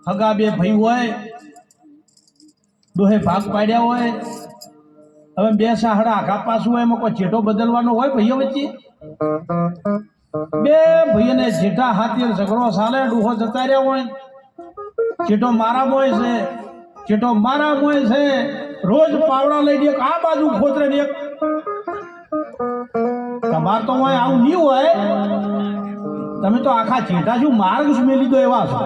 હગા બે ભાઈ હોય, દોહે ભાગ પાડ્યા હોય, હવે બે સાહડા આખા પાછું હોય, એમાં કોઈ જેઠો બદલવાનો હોય ભાઈઓ વચ્ચે? બે ભાઈઓને જેઠા હાથી ઝઘડો ચાલે, ડૂહો જતા રહ્યા હોય, જેઠો મારા મોય છે, જેઠો મારા મોય છે, રોજ પાવડા લઈ દે, આ બાજુ ખોતરે ને એક તમાર તો હોય આવું નહીં હોય. તમે તો આખા જેઠા શું માર્ગ મેલી દો એવા છો.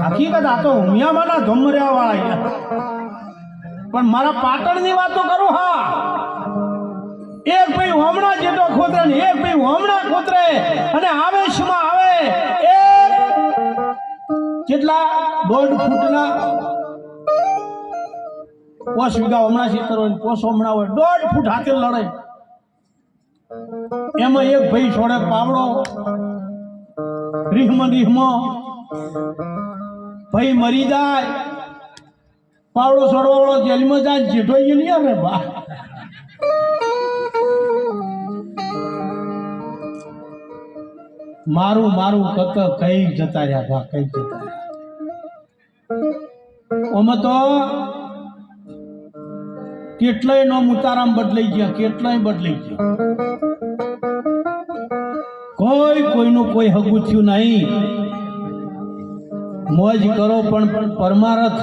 હકીકત આ તો ઉમિયામાંના ધમર્યા વાળા. પણ મારા પાટણની વાતો કરું. હા, એક ભાઈ હમણાં જેટલો ખોતરે ને એક ભાઈ હમણાં ખોતરે, અને આવેશમાં આવે એક જેટલા 1.5 ફૂટના 5 વીઘા હમણાં ખેતર હોય, 5 હમણાં હોય, 1.5 ફૂટ હાથે લડે. એમાં એક ભાઈ છોડે પાવડો, રીહમો ભાઈ મરી જાય, પાવડો છોડવાવાળો જેલમાં જાય, જેઠો નહીં આવે બા. મારું મારું કત કઈ જતા રહ્યા બા, કઈ જતા રહ્યા. ઓમાં તો કેટલાય નો મુતારામ બદલાઈ ગયા, કેટલાય બદલાઈ ગયા. કોઈનું કોઈ હગું થયું નહીં. મોજ કરો પણ પરમારથ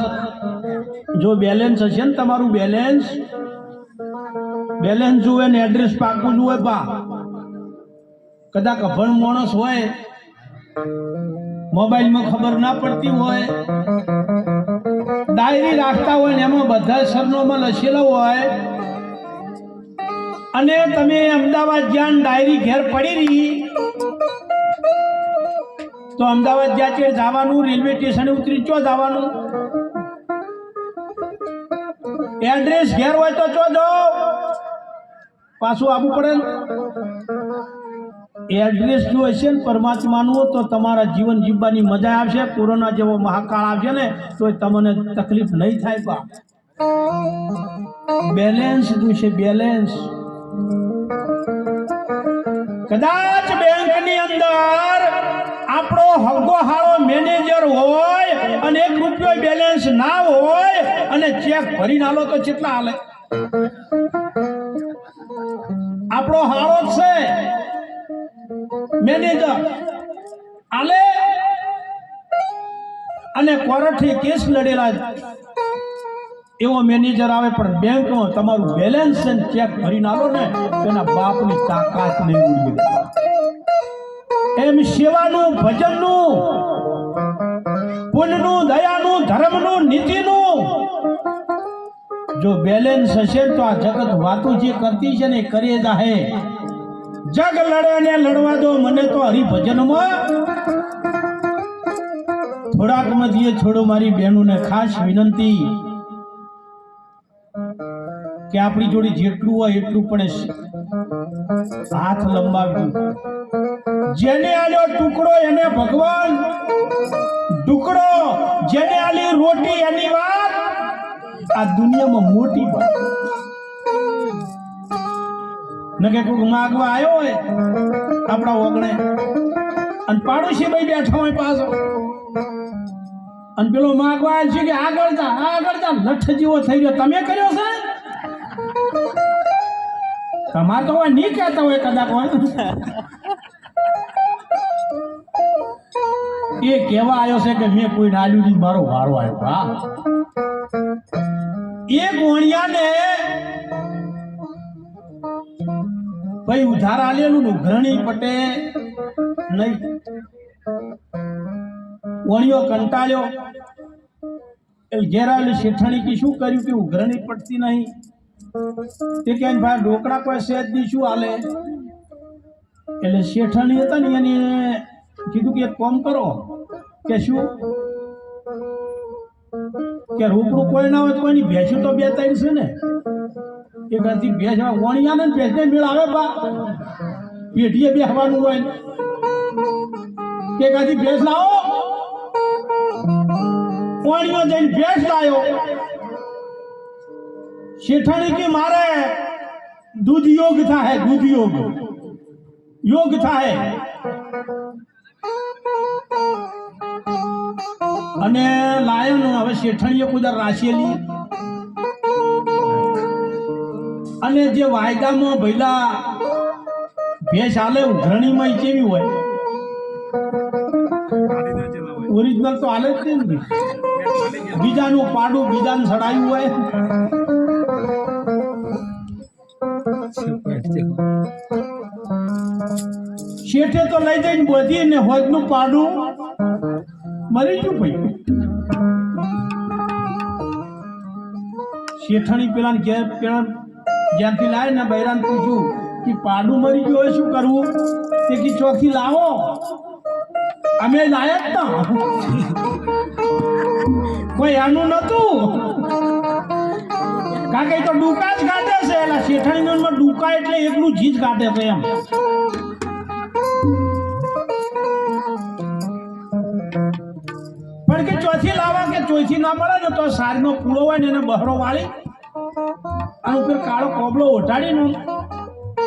જો બેલેન્સ હશે ને, તમારું બેલેન્સ જુએ ને એડ્રેસ પાકું જુએ બા. કદાચ અભણ માણસ હોય, મોબાઈલમાં ખબર ના પડતી હોય, ડાયરી રાખતા હોય ને એમાં બધા સરનામા લખેલા હોય, અને તમે અમદાવાદ જ્યાં ડાયરી ઘેર પડી રહી, તો અમદાવાદ જ્યાં છે જવાનું, રેલવે સ્ટેશન ઉતરી ચો જવાનું, એડ્રેસ ઘેર હોય તો ચો જાઓ, પાછું આવવું પડે. એડ્રેસ જો હશે ને પરમાત્માનું, તો તમારા જીવન જીવવાની મજા આવશે. કોરોના જેવો મહાકાળ આવશે ને તો તમને તકલીફ નહીં થાય બા. બેલેન્સ જોઈશે, બેલેન્સ. કદાચ બેંકની અંદર આપણો હગો હાળો મેનેજર હોય અને 1 રૂપિયો બેલેન્સ ના હોય, અને ચેક ભરીને આલો તો કેટલા હાલે? આપણો હાળો જ છે મેનેજર આલે, અને કોર્ટે કેસ લડેલા એવો મેનેજર આવે, પણ બેંકમાં તમારું બેલેન્સ છે ને ચેક ભરીને આલો ને, તેના બાપની તાકાત નહીં ઉડી. એમ સેવાનું, ભજનનું, પુણ્યનું, દયાનું, ધર્મનું, નીતિનું જો બેલેન્સ હશે તો આ જગત વાતો જે કરતી છે ને કરી જાહે. જગ લડે ને લડવા દો, મને તો હરિભજનમાં થોડાક મધ્યે છોડો. મારી બહેનોને ખાસ વિનંતી કે આપણી જોડે જેટલું હોય એટલું પણ હાથ લંબાવ્યું. જેને આલ્યો ટુકડો એને ભગવાન ટુકડો, જેને આલી રોટી એની વાત આ દુનિયામાં મોટી વાત. ન કે કોઈ માગવા આવ્યો હોય આપણા ઓગણે, અને પાડોશી ભાઈ બેઠા હોય પાછો, અને પેલો માગવા આવ્યો છે કે આગળ જા લઠ જેવો થઈ ગયો, તમે કર્યો છે? તમારે તો હોય નહીં કહેતા હોય કદાચ હોય. એ કહેવા આવ્યો છે કે મેં કોઈ નાલ્યું નહીં, મારો વારો આવ્યો. હા, એ ગોણિયાને ભાઈ ઉધાર આલેલું ઉઘરણી પટે નહીં. ગોણિયો કંટાળ્યો, એટલે ઘેરાયેલી શેઠાણી કે શું કર્યું કે ઉઘરણી પડતી નહીં. તે કે ભાઈ ઢોકળા કોઈ સેજ ની શું હાલે? એટલે શેઠાણી હતા ને એને કીધું કે એક કામ કરો, કે શું કે રૂબરૂ કોઈ ના હોય તો કોઈની ભેંસું તો 2-3 છે ને, એક હતી ભેંસ વણિયાને ભેંસને મેળ આવે બા, પેઢીએ બેસવાનું હોય. કે કાથી ભેંસ લાવો, વણિયો જઈને ભેંસ લાવ્યો. શેઠાણી કે મારે દૂધ યોગ થાય, દૂધ યોગ થાય. અને લાયન હવે શેઠણીએ કુદર રાશેલી અને જે વાયદામાં ભઈલા ભેંસ હાલે ઉઘરણીમાં કેવી હોય ઓરિજિનલ તો હાલે જ નહીં ને. બીજાનું પાડું બીજાને સડાયું હોય. શેઠે તો લઈ જઈને બોધી ને હોજનું પાડું મરી ગયું ભાઈ. શેઠણી પેલા ઘેર પેલા જ્યાંથી લાવે ને બૈરાને પૂછ્યું કે પાડું મરી ગયું હોય શું કરવું? તે કે ચોકથી લાવો. અમે લાયા જ ના કોઈ આનું નતું. કાકે તો ડૂકા જ કાઢે છે. એલા શેઠાણી માં ડૂકા એટલે એકલું જીજ કાઢે છે એમ. પણ કે ચોથી લાવા કે ચોથી ના મળે ને તો સારનો પૂળો હોય ને એને બહરો વાળી અને ઉપર કાળો કોબળો ઓઢાડીને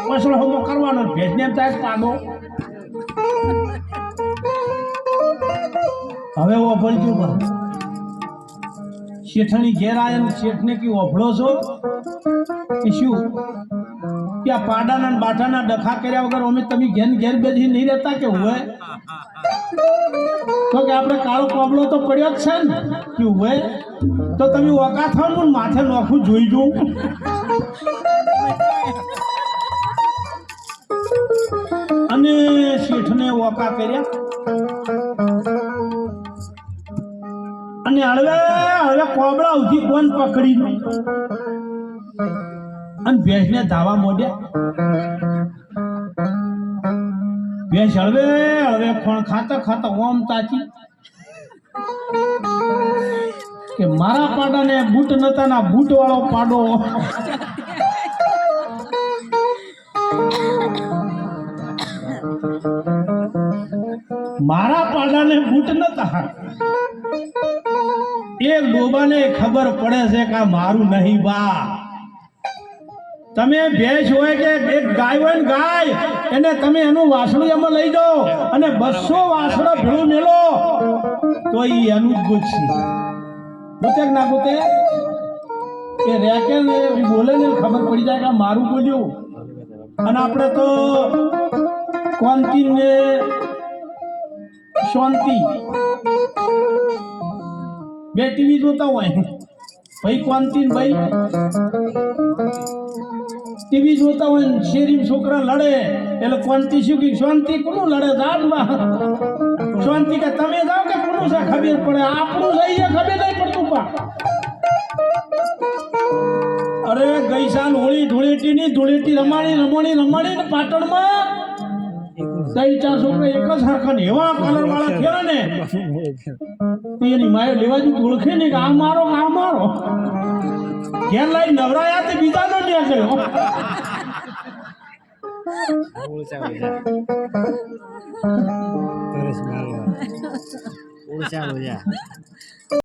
પસળો હમો કરવાનો. ભેજને એમ થાય પાડો. હવે ઓફળજો બા. શેઠણી ઘેર આયા શેઠને કે ઓફળો છો કે શું કે આ પાડાના ને બાટાના ડખા કર્યા વગર અમે તમે ઘેર ઘેર બેસી નહીં રહેતા કે હોય તો કે આપણે કાળો કોબળો તો પડ્યો જ છે ને કે હોય તો તમે ઓકા થાવ ને માથે નોખું જોઈ જોઉં. અને શેઠને ઓકા કર્યા અને હળવે હળવે કોબળા ઉધી કોણ પકડી અને ભેંસને ધાવા મોડ્યા. ભેંસ હળવે હળવે ખોણ ખાતા ખાતા ઓમ તાચી કે મારા પાડાને બૂટ નતા ના બૂટ વાળો પાડો. મારા પાડાને બૂટ નતા. એક ડોબાને ખબર પડે છે કે આ મારું નહીં બા. તમે ભેંસ હોય કે એક ગાય હોય ને ગાય એને તમે એનું વાસણું એમાં લઈ જાઓ અને 200 વાસણો ભેળું મેલો તો એ એનું જ ગુજશે. ગુતે ના ગુતે કે રેકે ને બોલે ને ખબર પડી જાય કે મારું બોલ્યું. અને આપણે તો કોંતી ને શાંતિ બે ટીવી જોતા હોય ભાઈ. કોંતી ભાઈ ટીવી જોતા હોય ને શેરી છોકરા લડે એટલે કોંતી શું કે શાંતિ કોનું લડે જાનમાં શાંતિ કે તમે જાઓ કે કોનું છે ખબર પડે. આપણું જઈ છે ખબર નહીં પડતું પા. અરે ગઈ સાલ હોળી ધૂળેટી રમાણી ને પાટણમાં 3-4 છોકરા એક જ સરખા ને એવા કલર વાળા થયા ને એની માએ લેવા જ ઓળખે ને કે આ મારો ઘેર લાઈ નવરાયા તે બીજાનો ન્યા ગયો.